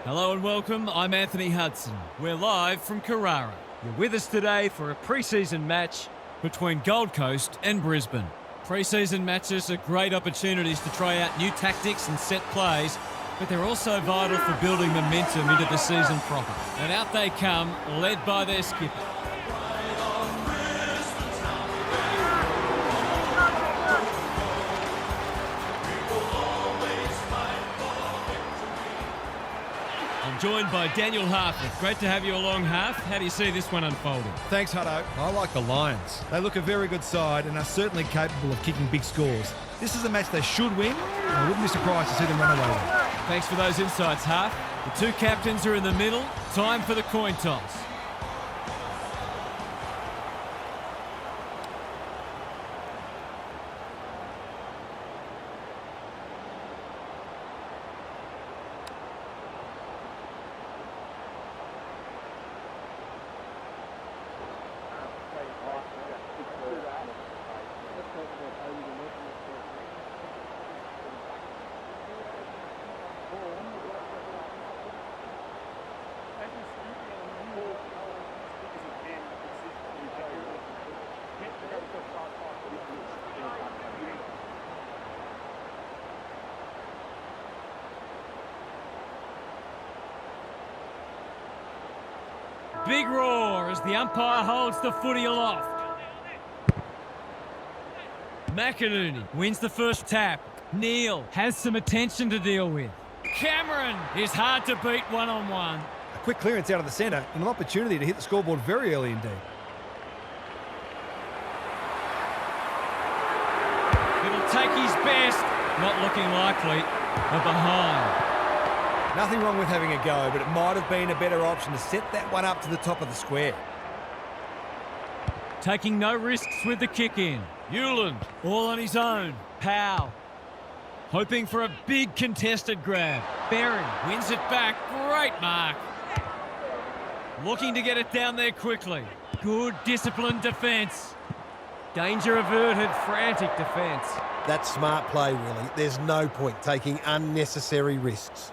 Hello and welcome, I'm Anthony Hudson. We're live from Carrara. You're with us today for a pre-season match between Gold Coast and Brisbane. Pre-season matches are great opportunities to try out new tactics and set plays, but they're also vital for building momentum into the season proper. And out they come, led by their skipper. I'm joined by Daniel Harford. Great to have you along, Harf. How do you see this one unfolding? Thanks, Hutto. I like the Lions. They look a very good side and are certainly capable of kicking big scores. This is a match they should win, and I wouldn't be surprised to see them run away with it. Thanks for those insights, Harf. The two captains are in the middle. Time for the coin toss. Big roar as the umpire holds the footy aloft. McInerney wins the first tap. Neal has some attention to deal with. Cameron is hard to beat one-on-one. A quick clearance out of the centre and an opportunity to hit the scoreboard very early indeed. It'll take his best. Not looking likely. A behind. Nothing wrong with having a go, but it might have been a better option to set that one up to the top of the square. Taking no risks with the kick in. Hewland, all on his own. Powell. Hoping for a big contested grab. Berry wins it back. Great mark. Looking to get it down there quickly. Good disciplined defence. Danger averted, frantic defence. That's smart play, Willie. There's no point taking unnecessary risks.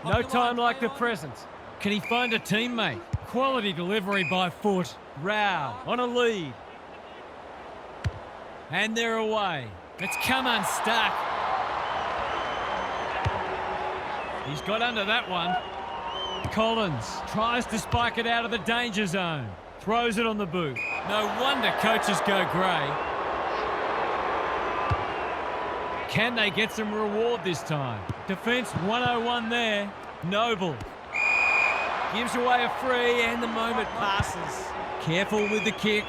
No time like the present. Can he find a teammate? Quality delivery by foot. Rao on a lead. And they're away. It's come unstuck. He's got under that one. Collins tries to spike it out of the danger zone. Throws it on the boot. No wonder coaches go grey. Can they get some reward this time? Defence 101 there. Noble gives away a free and the moment passes. Careful with the kick.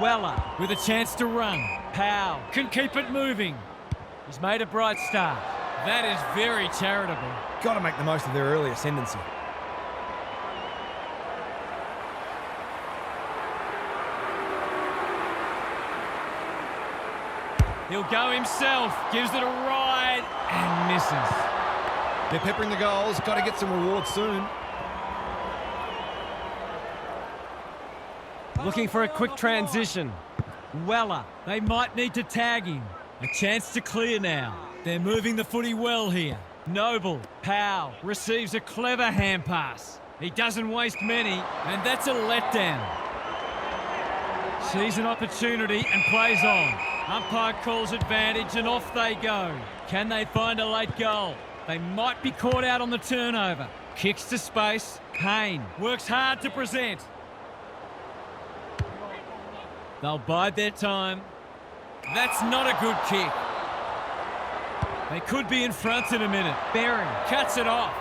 Weller with a chance to run. Powell can keep it moving. He's made a bright start. That is very charitable. Got to make the most of their early ascendancy. He'll go himself, gives it a ride, and misses. They're peppering the goals, got to get some reward soon. Looking for a quick transition. Weller, they might need to tag him. A chance to clear now. They're moving the footy well here. Noble, Powell, receives a clever hand pass. He doesn't waste many, and that's a letdown. Sees an opportunity and plays on. Umpire calls advantage and off they go. Can they find a late goal? They might be caught out on the turnover. Kicks to space. Payne works hard to present. They'll bide their time. That's not a good kick. They could be in front in a minute. Berry cuts it off.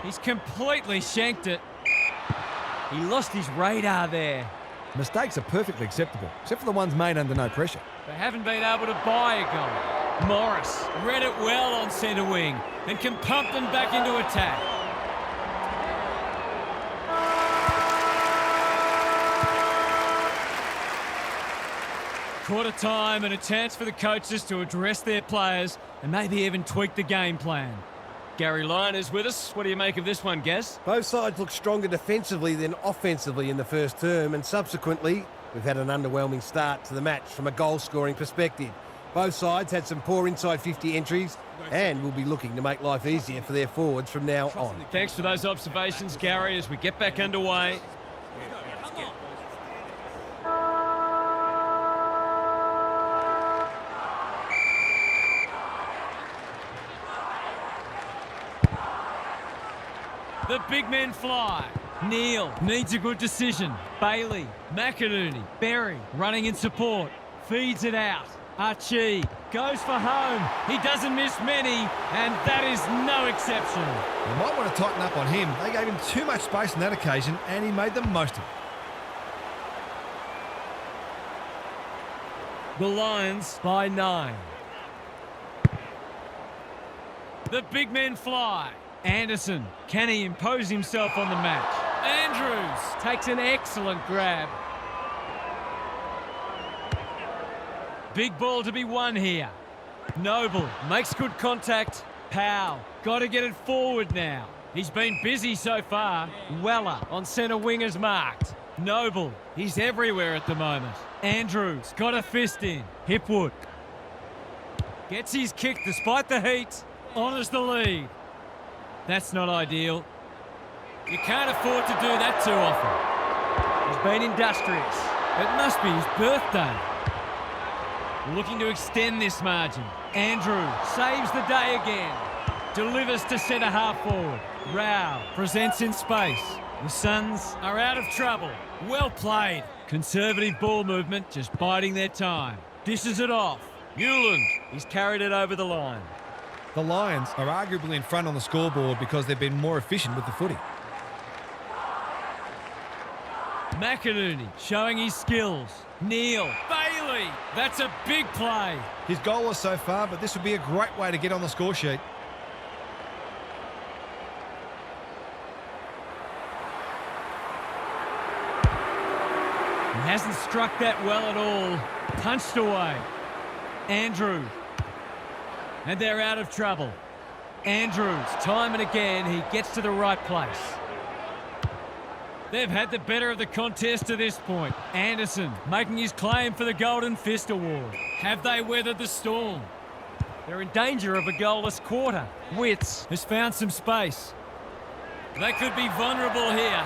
He's completely shanked it. He lost his radar there. Mistakes are perfectly acceptable, except for the ones made under no pressure. They haven't been able to buy a goal. Morris read it well on centre wing and can pump them back into attack. Quarter time and a chance for the coaches to address their players and maybe even tweak the game plan. Gary Lyon is with us. What do you make of this one, Gaz? Both sides look stronger defensively than offensively in the first term, and subsequently, we've had an underwhelming start to the match from a goal-scoring perspective. Both sides had some poor inside 50 entries and will be looking to make life easier for their forwards from now on. Thanks for those observations, Gary, as we get back underway. The big men fly. Neal needs a good decision. Bailey, McInerney, Berry running in support. Feeds it out. Archie goes for home. He doesn't miss many, and that is no exception. You might want to tighten up on him. They gave him too much space on that occasion, and he made the most of it. The Lions by 9. The big men fly. Anderson, can he impose himself on the match? Andrews takes an excellent grab. Big ball to be won here. Noble makes good contact. Powell, got to get it forward now. He's been busy so far. Weller on centre wing is marked. Noble, he's everywhere at the moment. Andrews got a fist in. Hipwood gets his kick despite the heat. Honours the lead. That's not ideal. You can't afford to do that too often. He's been industrious. It must be his birthday. Looking to extend this margin. Andrew saves the day again. Delivers to centre half forward. Rao presents in space. The Suns are out of trouble. Well played. Conservative ball movement, just biding their time. Dishes it off. Newland, he's carried it over the line. The Lions are arguably in front on the scoreboard because they've been more efficient with the footy. McInerney showing his skills. Neal, Bailey, that's a big play. His goal was so far, but this would be a great way to get on the score sheet. He hasn't struck that well at all. Punched away. Andrew. And they're out of trouble. Andrews, time and again, he gets to the right place. They've had the better of the contest to this point. Anderson making his claim for the Golden Fist Award. Have they weathered the storm? They're in danger of a goalless quarter. Witts has found some space. They could be vulnerable here.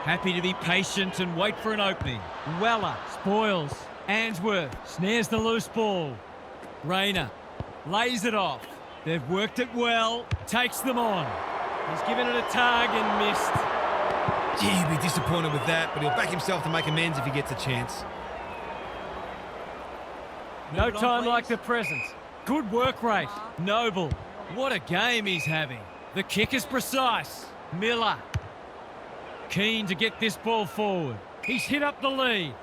Happy to be patient and wait for an opening. Weller spoils. Answorth snares the loose ball. Rayner lays it off. They've worked it well. Takes them on. He's given it a tug and missed. Gee, he'll be disappointed with that, but he'll back himself to make amends if he gets a chance. No time like the present. Good work rate. Noble. What a game he's having. The kick is precise. Miller. Keen to get this ball forward. He's hit up the lead.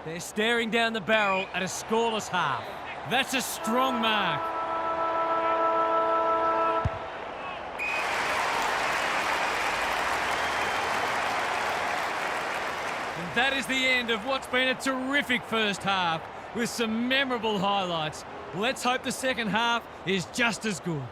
They're staring down the barrel at a scoreless half. That's a strong mark. And that is the end of what's been a terrific first half with some memorable highlights. Let's hope the second half is just as good.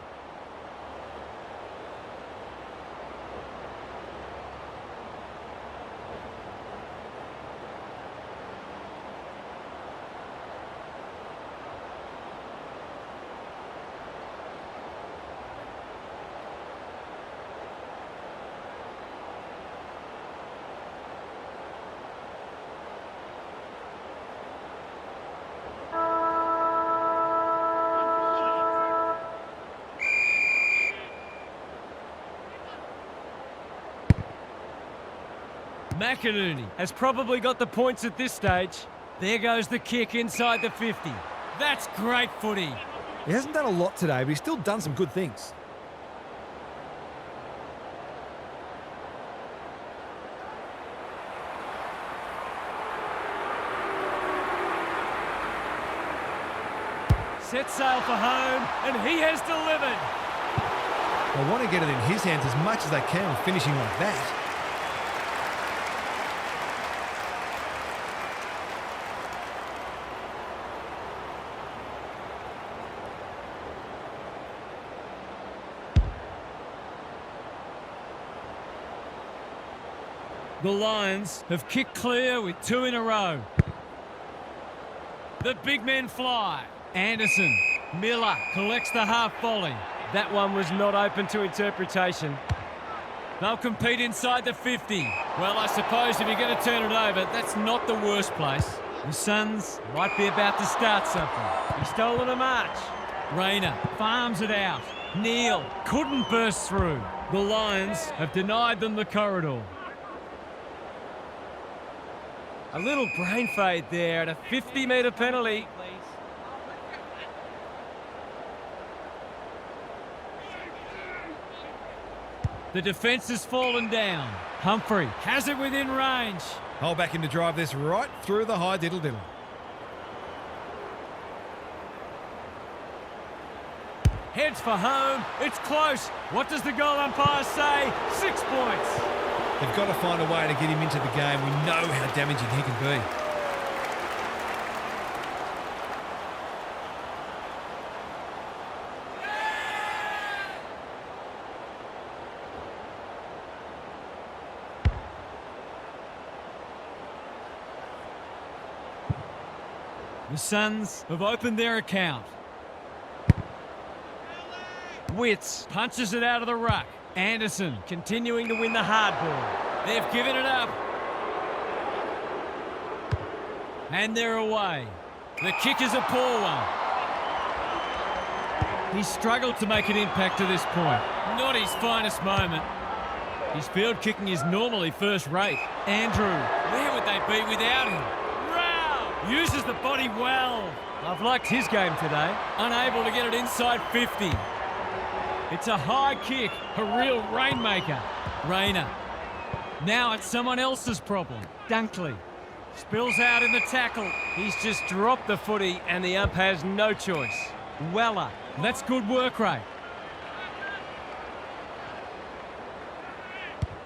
McInerney has probably got the points at this stage. There goes the kick inside the 50. That's great footy. He hasn't done a lot today, but he's still done some good things. Set sail for home, and he has delivered. They want to get it in his hands as much as they can with finishing like that. The Lions have kicked clear with 2 in a row. The big men fly. Anderson. Miller collects the half volley. That one was not open to interpretation. They'll compete inside the 50. Well, I suppose if you're going to turn it over, that's not the worst place. The Suns might be about to start something. He's stolen a march. Rayner farms it out. Neal couldn't burst through. The Lions have denied them the corridor. A little brain fade there and a 50-metre penalty. The defence has fallen down. Humphrey has it within range. Hold back him to drive this right through the high diddle-diddle. Heads for home. It's close. What does the goal umpire say? 6 points. They've got to find a way to get him into the game. We know how damaging he can be. The Suns have opened their account. Witts punches it out of the ruck. Anderson continuing to win the hard ball. They've given it up. And they're away. The kick is a poor one. He's struggled to make an impact to this point. Not his finest moment. His field kicking is normally first rate. Andrew, where would they be without him? Rao uses the body well. I've liked his game today. Unable to get it inside 50. It's a high kick, a real rainmaker. Rayner. Now it's someone else's problem. Dunkley. Spills out in the tackle. He's just dropped the footy and the ump has no choice. Weller. That's good work rate.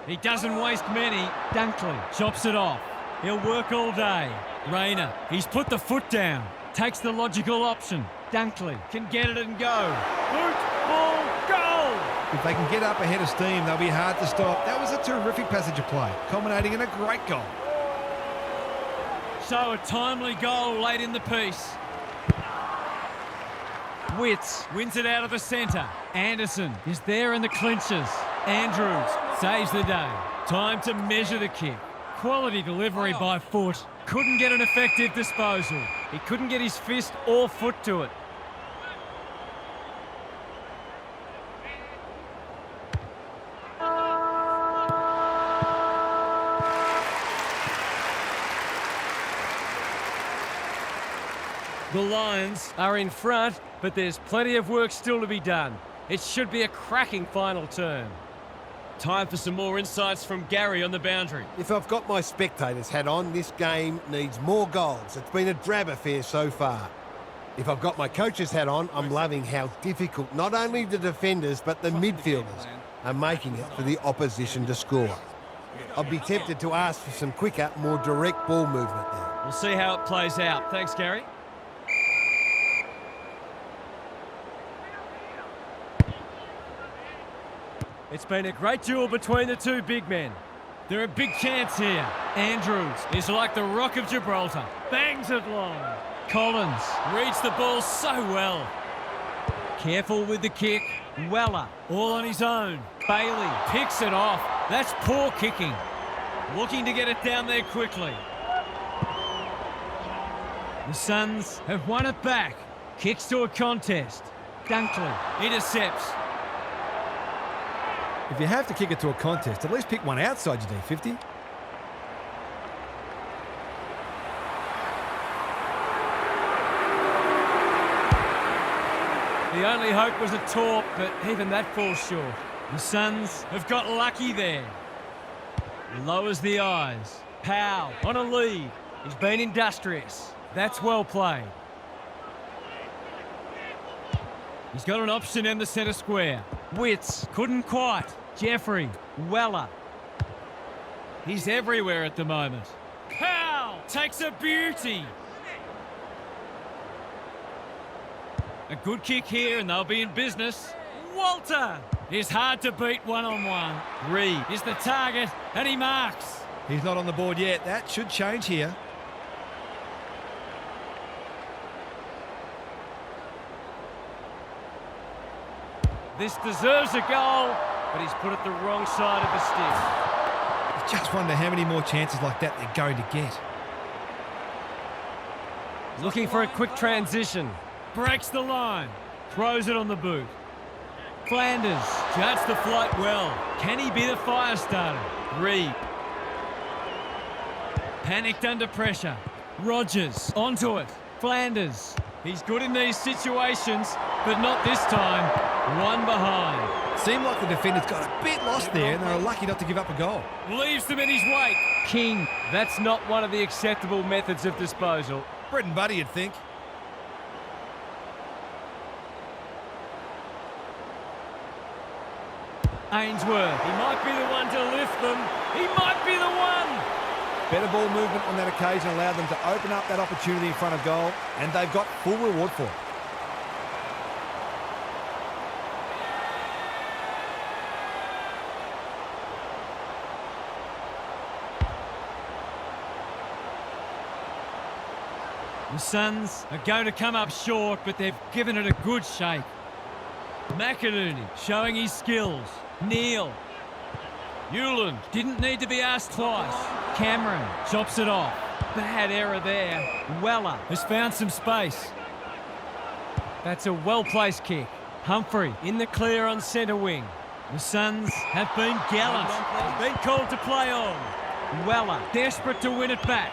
He doesn't waste many. Dunkley chops it off. He'll work all day. Rayner. He's put the foot down. Takes the logical option. Dunkley can get it and go. Boot, ball, goal! If they can get up ahead of steam, they'll be hard to stop. That was a terrific passage of play, culminating in a great goal. So a timely goal late in the piece. Witts wins it out of the centre. Anderson is there in the clinches. Andrews saves the day. Time to measure the kick. Quality delivery by foot. Couldn't get an effective disposal. He couldn't get his fist or foot to it. The Lions are in front, but there's plenty of work still to be done. It should be a cracking final turn. Time for some more insights from Gary on the boundary. If I've got my spectator's hat on, this game needs more goals. It's been a drab affair so far. If I've got my coach's hat on, I'm loving how difficult not only the defenders but the midfielders are making it for the opposition to score. I'd be tempted to ask for some quicker, more direct ball movement there. We'll see how it plays out. Thanks, Gary. It's been a great duel between the two big men. They're a big chance here. Andrews is like the Rock of Gibraltar. Bangs it long. Collins reads the ball so well. Careful with the kick. Weller, all on his own. Bailey picks it off. That's poor kicking. Looking to get it down there quickly. The Suns have won it back. Kicks to a contest. Dunkley intercepts. If you have to kick it to a contest, at least pick one outside your D50. The only hope was a taunt, but even that falls short. The Suns have got lucky there. Lowers the eyes. Powell on a lead. He's been industrious. That's well played. He's got an option in the centre square. Witts couldn't quite. Jeffrey, Weller. He's everywhere at the moment. Powell takes a beauty. A good kick here and they'll be in business. Walter is hard to beat one-on-one. Reed is the target and he marks. He's not on the board yet. That should change here. This deserves a goal, but he's put it the wrong side of the stick. I just wonder how many more chances like that they're going to get. Looking for a quick transition. Breaks the line. Throws it on the boot. Flanders judged the flight well. Can he be the fire starter? Reed. Panicked under pressure. Rogers onto it. Flanders. He's good in these situations, but not this time. One behind. Seemed like the defenders got a bit lost there and they were lucky not to give up a goal. Leaves them in his wake. King. That's not one of the acceptable methods of disposal. Bread and butter, you'd think. Ainsworth. He might be the one to lift them. He might be the one. Better ball movement on that occasion allowed them to open up that opportunity in front of goal, and they've got full reward for it. The Suns are going to come up short, but they've given it a good shake. McInerney showing his skills. Neal. Hewland didn't need to be asked twice. Cameron chops it off. Bad error there. Weller has found some space. That's a well-placed kick. Humphrey in the clear on centre wing. The Suns have been gallant. Been called to play on. Weller desperate to win it back.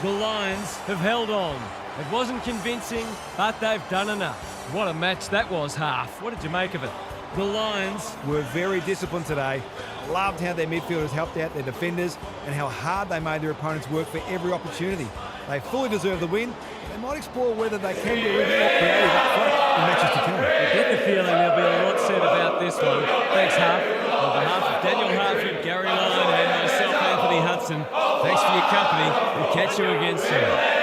The Lions have held on. It wasn't convincing, but they've done enough. What a match that was, Half. What did you make of it? The Lions were very disciplined today. Loved how their midfielders helped out their defenders and how hard they made their opponents work for every opportunity. They fully deserve the win. They might explore whether they can be a little bit more creative up front in matches to come. I get the feeling there'll be a lot said about this one. Thanks, Half. On behalf of Daniel Harford, Gary Lyon and myself, Anthony Hudson, thanks for your company. We'll catch you again soon.